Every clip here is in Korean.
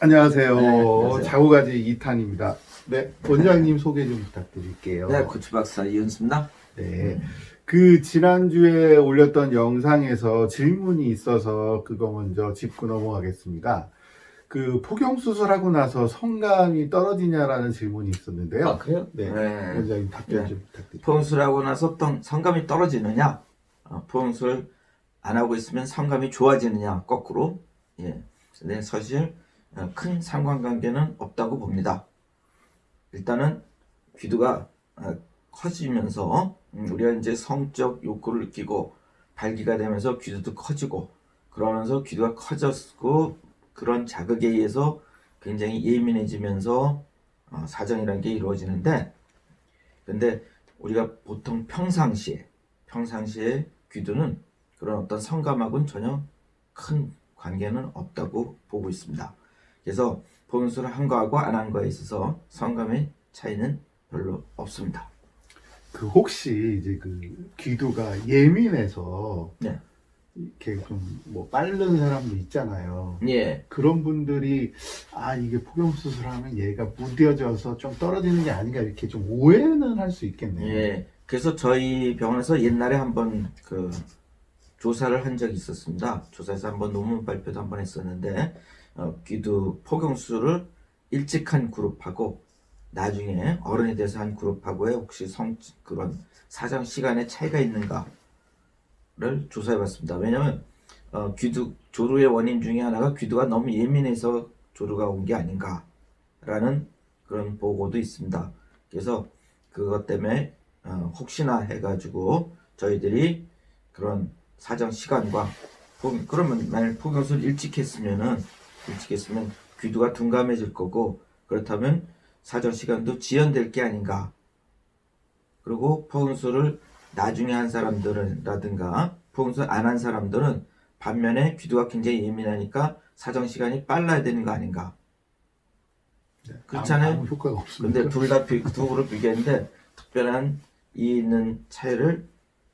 안녕하세요. 네, 안녕하세요. 자고가지 2탄입니다. 네, 원장님 소개 좀 부탁드릴게요. 네, 고추박사 이은수입니다. 네, 그 지난주에 올렸던 영상에서 질문이 있어서 그거 먼저 짚고 넘어가겠습니다. 그 포경수술하고 나서 성감이 떨어지냐라는 질문이 있었는데요. 아, 그래요? 네, 네. 원장님 답변 네. 좀 부탁드립니다. 포용술하고 나서 성감이 떨어지느냐? 포용술 안 하고 있으면 성감이 좋아지느냐? 거꾸로. 예. 네, 사실 큰 상관관계는 없다고 봅니다. 일단은 귀두가 커지면서 우리가 이제 성적 욕구를 느끼고 발기가 되면서 귀두도 커지고 그러면서 귀두가 커졌고 그런 자극에 의해서 굉장히 예민해지면서 사정이라는 게 이루어지는데, 근데 우리가 보통 평상시에 귀두는 그런 어떤 성감하고는 전혀 큰 관계는 없다고 보고 있습니다. 그래서 포용술을 한 거하고 안 한 거에 있어서 성감의 차이는 별로 없습니다. 그 혹시 이제 그 귀두가 예민해서 네. 이렇게 좀 뭐 빠른 사람도 있잖아요. 예. 그런 분들이 이게 포경수술하면 얘가 무뎌져서 좀 떨어지는 게 아닌가 이렇게 좀 오해는 할 수 있겠네요. 예. 그래서 저희 병원에서 옛날에 한번 조사를 한 적이 있었습니다. 조사에서 한번 논문 발표도 한번 했었는데, 귀두 포경수술을 일찍 한 그룹하고 나중에 어른이 돼서 한 그룹하고의 혹시 그런 사정 시간의 차이가 있는가를 조사해봤습니다. 왜냐하면 조루의 원인 중에 하나가 귀두가 너무 예민해서 조루가 온 게 아닌가라는 그런 보고도 있습니다. 그래서 그것 때문에 혹시나 해가지고 저희들이 그런 사정 시간과 그러면 만약 포경술 일찍 했으면 귀두가 둔감해질 거고, 그렇다면 사정 시간도 지연될 게 아닌가. 그리고 포경술을 나중에 한 사람들이라든가 포경술 안 한 사람들은 반면에 귀두가 굉장히 예민하니까 사정 시간이 빨라야 되는 거 아닌가. 네, 그렇잖아요. 아무 효과가 없습니다. 근데 두 그룹 비교했는데 특별한 이 있는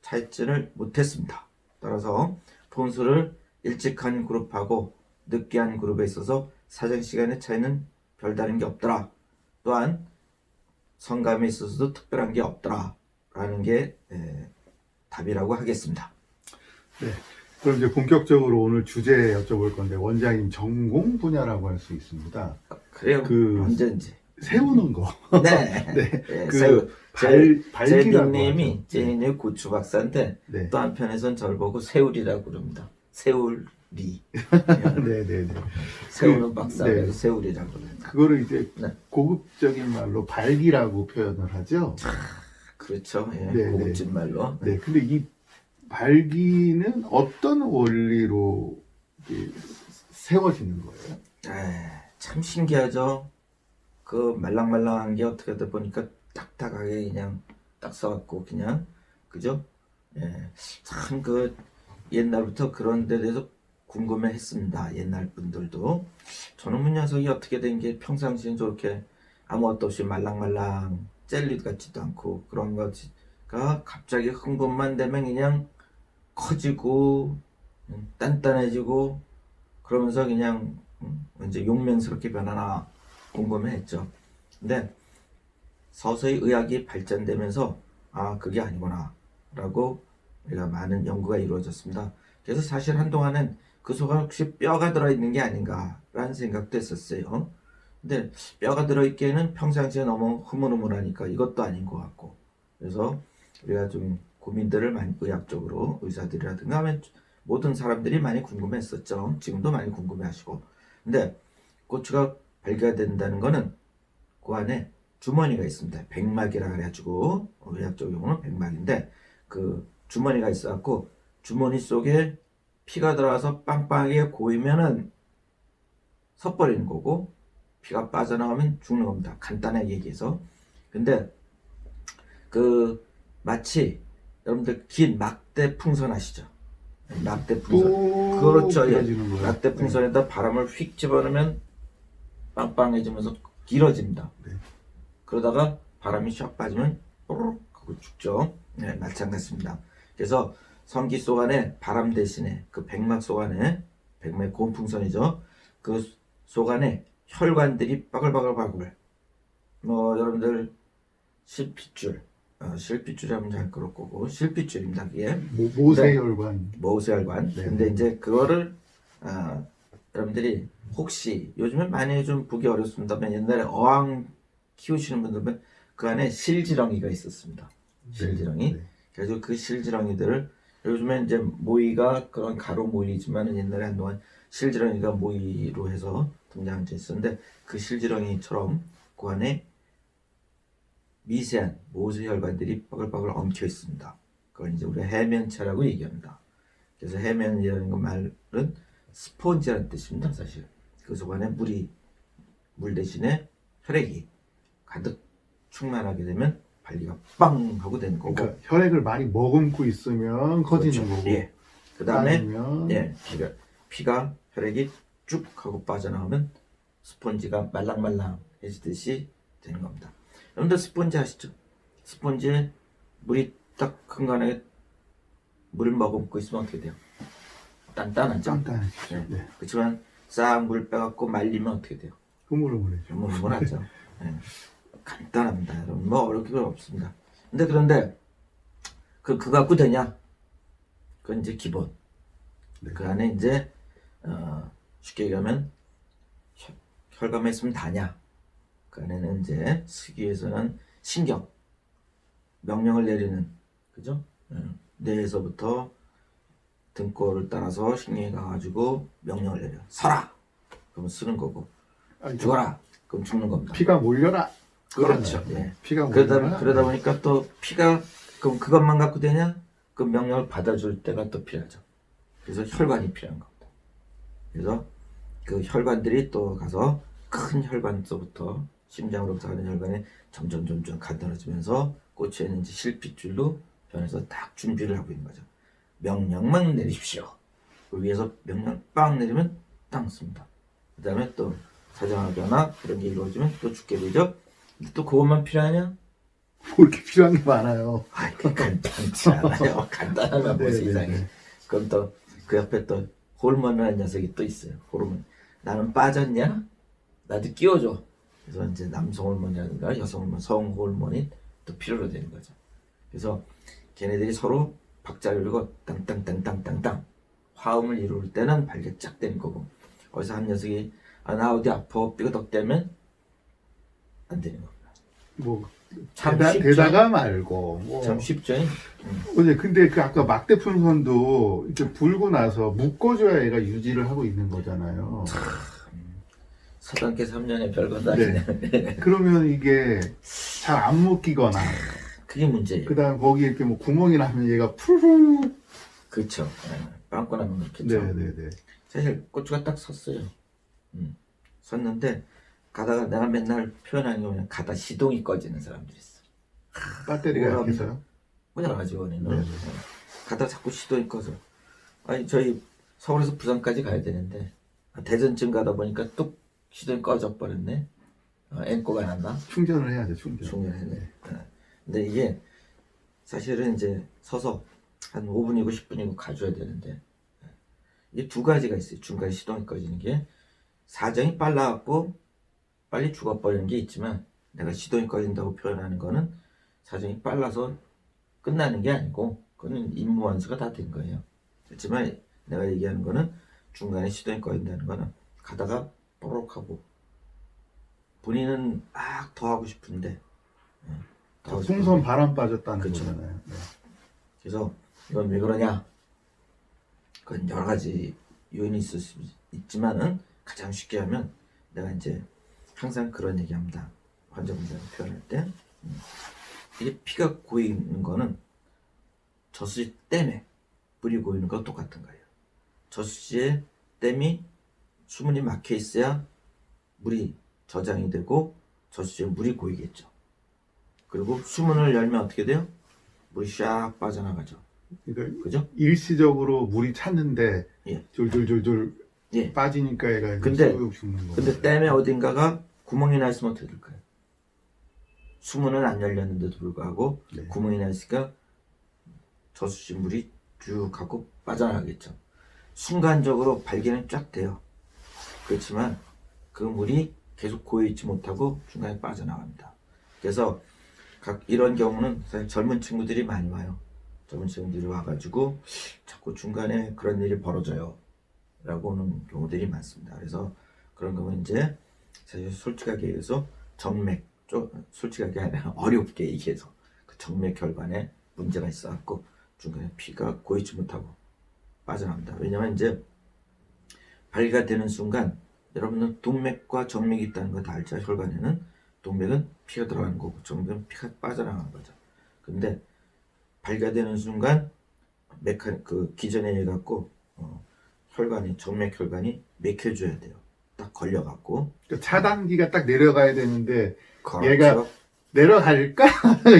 차이점을 못했습니다. 따라서 포경술을 일찍 한 그룹하고 늦게 한 그룹에 있어서 사정 시간의 차이는 별다른 게 없더라. 또한 성감에 있어서도 특별한 게 없더라라는 게 답이라고 하겠습니다. 네. 그럼 이제 본격적으로 오늘 주제 여쭤볼 건데 원장님 전공 분야라고 할 수 있습니다. 그래요. 그 언제든지. 세우는 거. 네. 네. 네. 그 제 발기라고 닉네임이 하죠. 제 닉네임 고추 박사인데 네. 또 한편에선 저를 보고 세울이라고 그럽니다. 세울리. 네네네. 세우는 박사. 네. 세울이라고 그럽니다. 그거를 이제 네. 고급적인 말로 발기라고 표현을 하죠. 그렇죠. 예. 네, 고급진 말로. 네. 근데 이 발기는 어떤 원리로 이게 세워지는 거예요? 참 신기하죠. 그 말랑말랑한 게 어떻게 하다 보니까 딱딱하게 그냥 딱 써갖고 그냥 그죠? 예. 참 옛날부터 그런 데 대해서 궁금해했습니다. 옛날 분들도. 저놈의 녀석이 어떻게 된 게 평상시엔 저렇게 아무것도 없이 말랑말랑 젤리 같지도 않고 그런 거가 갑자기 흥분만 되면 그냥 커지고 단단해지고 그러면서 그냥 이제 용맹스럽게 변하나 궁금해했죠. 근데 서서히 의학이 발전되면서 그게 아니구나 라고 우리가 많은 연구가 이루어졌습니다. 그래서 사실 한동안은 그 속에 혹시 뼈가 들어있는 게 아닌가 라는 생각도 했었어요. 근데 뼈가 들어있기에는 평상시에 너무 흐물흐물하니까 이것도 아닌 것 같고, 그래서 우리가 좀 고민들을 많이 의학적으로 의사들이라든가 하면 모든 사람들이 많이 궁금했었죠. 지금도 많이 궁금해하시고. 근데 고추가 발기가 된다는 거는 그 안에 주머니가 있습니다. 백막이라 그래가지고 의학적 용어는 백막인데 그 주머니가 있어갖고 주머니 속에 피가 들어가서 빵빵하게 고이면은 섣버리는 거고 피가 빠져나가면 죽는 겁니다. 간단하게 얘기해서. 근데 마치 여러분들 긴 막대 풍선 아시죠? 막대 풍선. 그렇죠. 예. 막대 풍선에다 바람을 휙 집어넣으면 빵빵해지면서 길어집니다. 네. 그러다가 바람이 샥 빠지면 뽀록 하고 죽죠. 네, 마찬가지입니다. 그래서 성기 속 안에 바람 대신에 그 백막 속 안에 백막 고온풍선이죠. 그 속 안에 혈관들이 바글바글바글. 뭐 여러분들 실핏줄, 실핏줄이 하면 잘 그럴 거고 실핏줄입니다. 그게 모세혈관. 모세혈관. 네. 근데 이제 그거를 여러분들이 혹시 요즘에 많이 좀 보기 어렵습니다만 옛날에 어항 키우시는 분들은 그 안에 실지렁이가 있었습니다. 실지렁이. 네. 그래서 그 실지렁이들을 요즘에 이제 모이가 그런 가로 모이지만 옛날에 한동안 실지렁이가 모이로 해서 등장한 적이 있었는데 그 실지렁이처럼 그 안에 미세한 모세혈관들이 바글바글 엉켜 있습니다. 그걸 이제 우리가 해면체라고 얘기합니다. 그래서 해면이라는 건 말은 스폰지라는 뜻입니다, 사실. 그 속안에 물 대신에 혈액이 가득 충만하게 되면 발리가 빵 하고 되는 거고. 그러니까 혈액을 많이 머금고 있으면 커지는 그렇죠. 거고. 예. 그 다음에 빠지면 피가 혈액이 쭉 하고 빠져나오면 스폰지가 말랑말랑해지듯이 되는 겁니다. 여러분들 스폰지 아시죠? 스폰지에 물이 딱 한간에 물을 머금고 있으면 어떻게 돼요? 단단하죠? 단단해지죠. 네. 네. 그렇지만 싹 물 빼갖고 말리면 어떻게 돼요? 흐물흐물해져. 흐물흐물하죠. 네. 간단합니다, 여러분. 뭐 어려울 게 없습니다. 그런데 그거 갖고 되냐? 그건 이제 기본. 네. 그 안에 이제 쉽게 얘기하면 혈관에 있으면 다냐? 그 안에는 이제 쓰기에서는 신경, 명령을 내리는, 그죠? 뇌에서부터 등골을 따라서 신경이 가가지고 명령을 내려. 서라! 그러면 쓰는 거고. 죽어라! 그럼 죽는 겁니다. 피가 몰려라. 그렇죠. 그러잖아요. 예. 피가 몰려라. 그러다 보니까 또 피가, 그럼 그것만 갖고 되냐? 그 명령을 받아줄 때가 또 필요하죠. 그래서 혈관이 필요한 겁니다. 그래서 그 혈관들이 또 가서 큰 혈관서부터 심장으로부터 가는 혈관에 점점 가늘어지면서 꽂혀 있는 실핏줄로 변해서 딱 준비를 하고 있는 거죠. 명령만 내리십시오. 그 위에서 명령 빵 내리면 땅 씁니다. 그 다음에 또 사정하거나 그런 게 이루어지면 또 죽게 되죠. 또 그것만 필요하냐? 뭐 이렇게 필요한 게 많아요. 그 간단치 않아요. 간단하면 뭐 네, 세상에. 네, 네. 그럼 또 그 옆에 또 호르몬이라는 녀석이 또 있어요. 호르몬. 나는 빠졌냐? 나도 끼워줘. 그래서 이제 남성 호르몬이라든가 여성 호르몬, 성 호르몬이 또 필요로 되는 거죠. 그래서 걔네들이 서로 박자를 이루고 땅땅땅땅땅땅 화음을 이룰 때는 발기가 쫙 되는 거고, 어디서 한 녀석이 나 어디 아파 삐그덕대면 안 되는 겁니다. 뭐 참 쉽죠? 대다가 말고 뭐. 참 쉽죠? 어제 근데 그 아까 막대풍선도 이렇게 불고 나서 묶어줘야 얘가 유지를 하고 있는 거잖아요. 사단계 3년의 별것도 아니네. 그러면 이게 잘 안 묶이거나 그게 문제예요. 그다음 거기 이렇게 뭐 구멍이 나면 얘가 푸르르. 그렇죠. 빵꾸 나면 그렇겠죠. 네네네. 사실 고추가 딱 섰어요. 섰는데 가다가 내가 맨날 표현하는 게 뭐냐, 가다 시동이 꺼지는 사람들이 있어. 배터리가 뭐라 약해서요? 뭐 여러 가지 원인은. 네네. 가다 자꾸 시동이 꺼져. 아니 저희 서울에서 부산까지 가야 되는데 대전쯤 가다 보니까 뚝 시동이 꺼져 버렸네. 앵꼬가 났나? 충전을 해야죠, 충전. 중요하네. 근데 이게 사실은 이제 서서 한 5분이고 10분이고 가줘야 되는데, 이게 두 가지가 있어요. 중간에 시동이 꺼지는 게 사정이 빨라갖고 빨리 죽어버리는 게 있지만, 내가 시동이 꺼진다고 표현하는 거는 사정이 빨라서 끝나는 게 아니고 그거는 임무완수가 다 된 거예요. 그렇지만 내가 얘기하는 거는 중간에 시동이 꺼진다는 거는 가다가 뽀록하고 본인은 막 더 하고 싶은데 더 하고 풍선 바람 빠졌다는 그쵸. 거잖아요. 네. 그래서 이건 왜 그러냐? 그건 여러 가지 요인이 있을 수 있지만은 가장 쉽게 하면 내가 이제 항상 그런 얘기합니다. 환자분들한테 표현할 때 이게 피가 고이는 거는 저수지 댐에 물이 고이는 거 똑같은 거예요. 저수지에 댐이 수문이 막혀 있어야 물이 저장이 되고 저수지에 물이 고이겠죠. 그리고 수문을 열면 어떻게 돼요? 물이 샥 빠져나가죠. 그러니까 그죠? 일시적으로 물이 찼는데 예. 졸졸졸졸 예. 빠지니까 얘가 근데- 쑥 죽는 거. 근데 댐에 어딘가가 구멍이 나 있으면 어떻게 될까요? 수문은 안 열렸는데도 불구하고 네. 구멍이 나 있으니까 저수지 물이 쭉 하고 빠져나가겠죠. 순간적으로 발기는 쫙 돼요. 그렇지만 그 물이 계속 고여있지 못하고 중간에 빠져나갑니다. 그래서 이런 경우는 사실 젊은 친구들이 많이 와요. 젊은 친구들이 와가지고 자꾸 중간에 그런 일이 벌어져요 라고 오는 경우들이 많습니다. 그래서 그런 경우는 이제 사실 솔직하게 얘기해서 솔직하게 아니라 어렵게 얘기해서 그 정맥혈관에 문제가 있어갖고 중간에 피가 고이지 못하고 빠져나갑니다. 왜냐면 이제 발기가 되는 순간 여러분은 동맥과 정맥이 있다는 거 다 알죠? 혈관에는 동맥은 피가 들어가는 거고 정맥은 피가 빠져나가는 거죠. 근데 발기가 되는 순간 기전에 의해 갖고 정맥혈관이 맥혀줘야 돼요. 딱 걸려갖고 그러니까 차단기가 딱 내려가야 되는데 그렇죠. 얘가 내려갈까?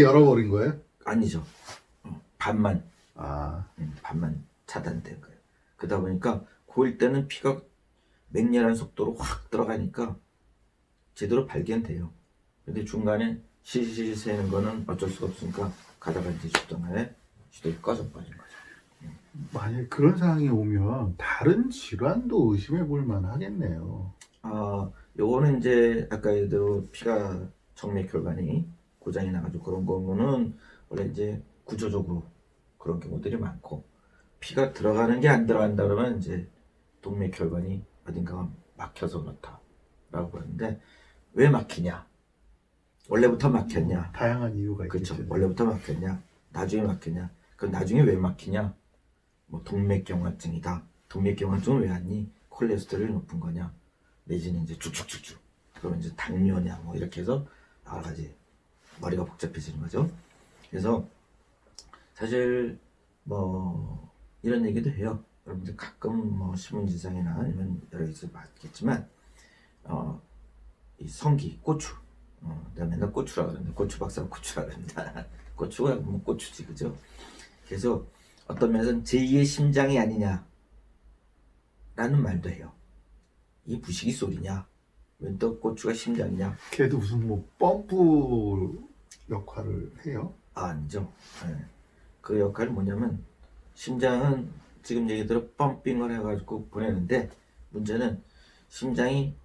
열어버린 거예요? 아니죠. 반만 아, 반만 차단된 거예요. 그러다 보니까 고일 때는 피가 맹렬한 속도로 확 들어가니까 제대로 발견돼요. 근데 중간에 실실 새는 거는 어쩔 수가 없으니까 가다가 이제 시동이 꺼져버린 거죠. 만약 그런 상황이 오면 다른 질환도 의심해 볼 만하겠네요. 요거는 이제 아까 얘기대로 피가 정맥혈관이 고장이 나가지고 그런 거는 원래 이제 구조적으로 그런 경우들이 많고 피가 들어가는 게 안 들어간다 그러면 이제 동맥혈관이 어딘가 막혀서 그렇다라고 하는데 왜 막히냐? 원래부터 막혔냐? 다양한 이유가 그렇죠. 있겠죠. 원래부터 막혔냐? 나중에 막혔냐? 그럼 나중에 왜 막히냐? 뭐 동맥경화증이다. 동맥경화증은 왜 왔니? 콜레스테롤이 높은 거냐? 내지는 이제 쭉쭉쭉쭉. 그러면 이제 당뇨냐? 뭐 이렇게 해서 여러 가지 머리가 복잡해지는 거죠. 그래서 사실 뭐 이런 얘기도 해요. 여러분들 가끔 뭐 신문지상이나 아니면 여러 가지 봤겠지만 이 성기 고추 내가 맨날 고추라 그러는데 고추 박사가 고추라 그런다. 고추가 뭐 고추지 그죠? 그래서 어떤 면에서는 제2의 심장이 아니냐 라는 말도 해요. 이 무식이 소리냐? 왜 또 고추가 심장이냐? 걔도 무슨 뭐 펌프 역할을 해요? 아니죠. 네. 그 역할이 뭐냐면 심장은 지금 얘기대로 펌핑을 해가지고 보내는데 문제는 심장이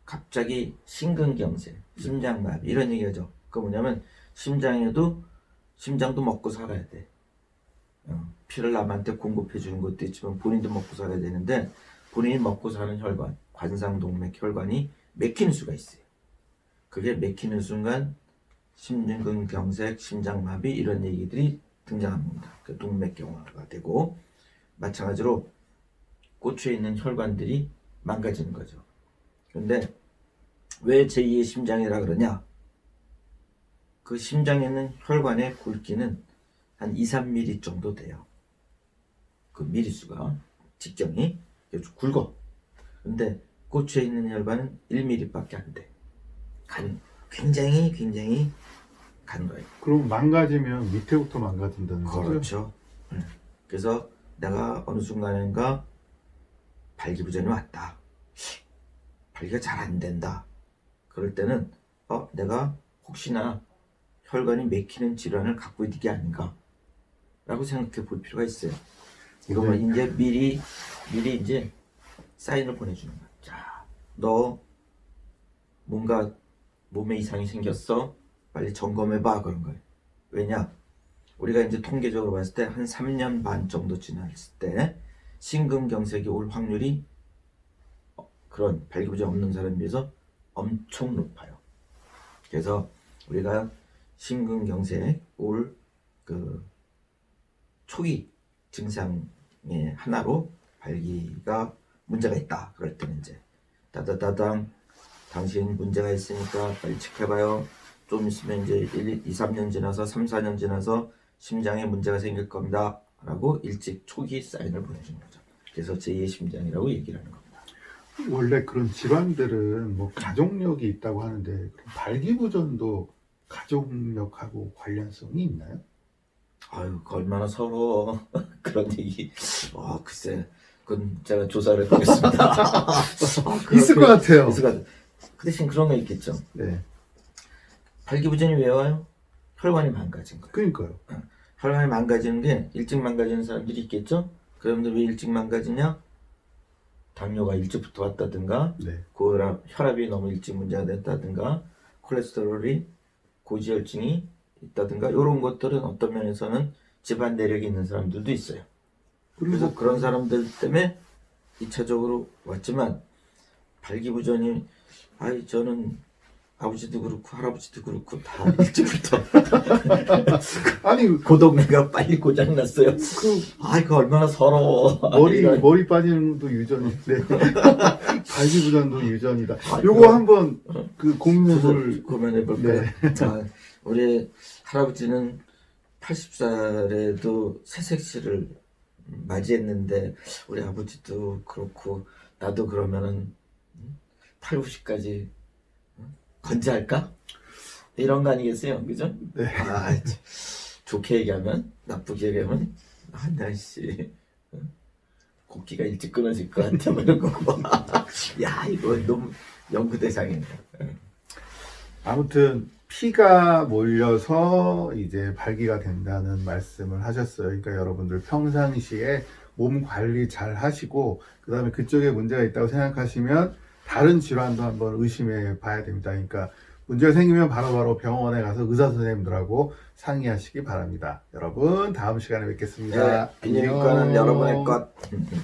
갑자기 심근경색, 심장마비 이런 얘기하죠. 그 뭐냐면 심장도 먹고 살아야 돼. 피를 남한테 공급해 주는 것도 있지만 본인도 먹고 살아야 되는데 본인이 먹고 사는 혈관, 관상동맥 혈관이 맥히는 수가 있어요. 그게 맥히는 순간 심근경색, 심장마비 이런 얘기들이 등장합니다. 그 동맥경화가 되고 마찬가지로 고추에 있는 혈관들이 망가지는 거죠. 그런데 왜 제2의 심장이라 그러냐? 그 심장에 있는 혈관의 굵기는 한 2, 3mm 정도 돼요. 그 미리수가 직경이 아주 굵어. 근데 고추에 있는 혈관은 1mm밖에 안 돼. 굉장히 간 거예요. 그럼 망가지면 밑에부터 망가진다는 거죠? 그렇죠. 그래서 내가 어느 순간인가 발기부전이 왔다. 발기가 잘 안 된다. 그럴 때는 내가 혹시나 혈관이 막히는 질환을 갖고 있는 게 아닌가 라고 생각해 볼 필요가 있어요. 이거만 이제 미리 이제 사인을 보내주는 거야. 자, 너 뭔가 몸에 이상이 생겼어? 빨리 점검해봐 그런 거예요. 왜냐? 우리가 이제 통계적으로 봤을 때 한 3년 반 정도 지났을 때 심근경색이 올 확률이 그런 발기부전 없는 사람에 비해서 엄청 높아요. 그래서 우리가 심근경색 올 그 초기 증상의 하나로 발기가 문제가 있다. 그럴 때는 이제 따다다당 당신 문제가 있으니까 빨리 체크해봐요. 좀 있으면 이제 1, 2, 3년 지나서 3, 4년 지나서 심장에 문제가 생길 겁니다. 라고 일찍 초기 사인을 보내주는 거죠. 그래서 제2의 심장이라고 얘기를 하는 겁니다. 원래 그런 질환들은 뭐 가족력이 있다고 하는데 그럼 발기부전도 가족력하고 관련성이 있나요? 아유, 그 얼마나 서러워. 그런 얘기. 글쎄. 그건 제가 조사를 해보겠습니다. 있을 것 같아요. 있을 것 같아요. 그 대신 그런 거 있겠죠. 네. 발기부전이 왜 와요? 혈관이 망가진 거예요. 그러니까요. 혈관이 망가지는 게 일찍 망가지는 사람들이 있겠죠? 그 사람들 왜 일찍 망가지냐? 당뇨가 일찍부터 왔다든가 네. 혈압이 너무 일찍 문제가 됐다든가 콜레스테롤이 고지혈증이 있다든가 이런 것들은 어떤 면에서는 집안 내력이 있는 사람들도 있어요. 그래서 그런 사람들 때문에 2차적으로 왔지만 발기부전이 저는 아버지도 그렇고 할아버지도 그렇고 다 일찍부터 아니 그 동네가 빨리 고장났어요. 그 이거 얼마나 서러워. 머리 빠지는 것도 유전인데 발기부전도 유전이다. 아, 요거 그거- 한번 그 공유를 고민해 볼까요? 네. 우리 할아버지는 80살에도 새색시를 맞이했는데 우리 아버지도 그렇고 나도 그러면은 8, 90까지 건재할까? 이런 거 아니겠어요? 그죠? 네. 참, 좋게 얘기하면 나쁘게 얘기하면 나씨 곡기가 일찍 끊어질 것 같아 뭐 이런 거고 야 이거 너무 연구 대상이네. 아무튼 피가 몰려서 이제 발기가 된다는 말씀을 하셨어요. 그러니까 여러분들 평상시에 몸 관리 잘 하시고 그 다음에 그쪽에 문제가 있다고 생각하시면 다른 질환도 한번 의심해 봐야 됩니다. 그러니까 문제가 생기면 바로바로 병원에 가서 의사 선생님들하고 상의하시기 바랍니다. 여러분 다음 시간에 뵙겠습니다. 비뇨기과는 여러분의 것.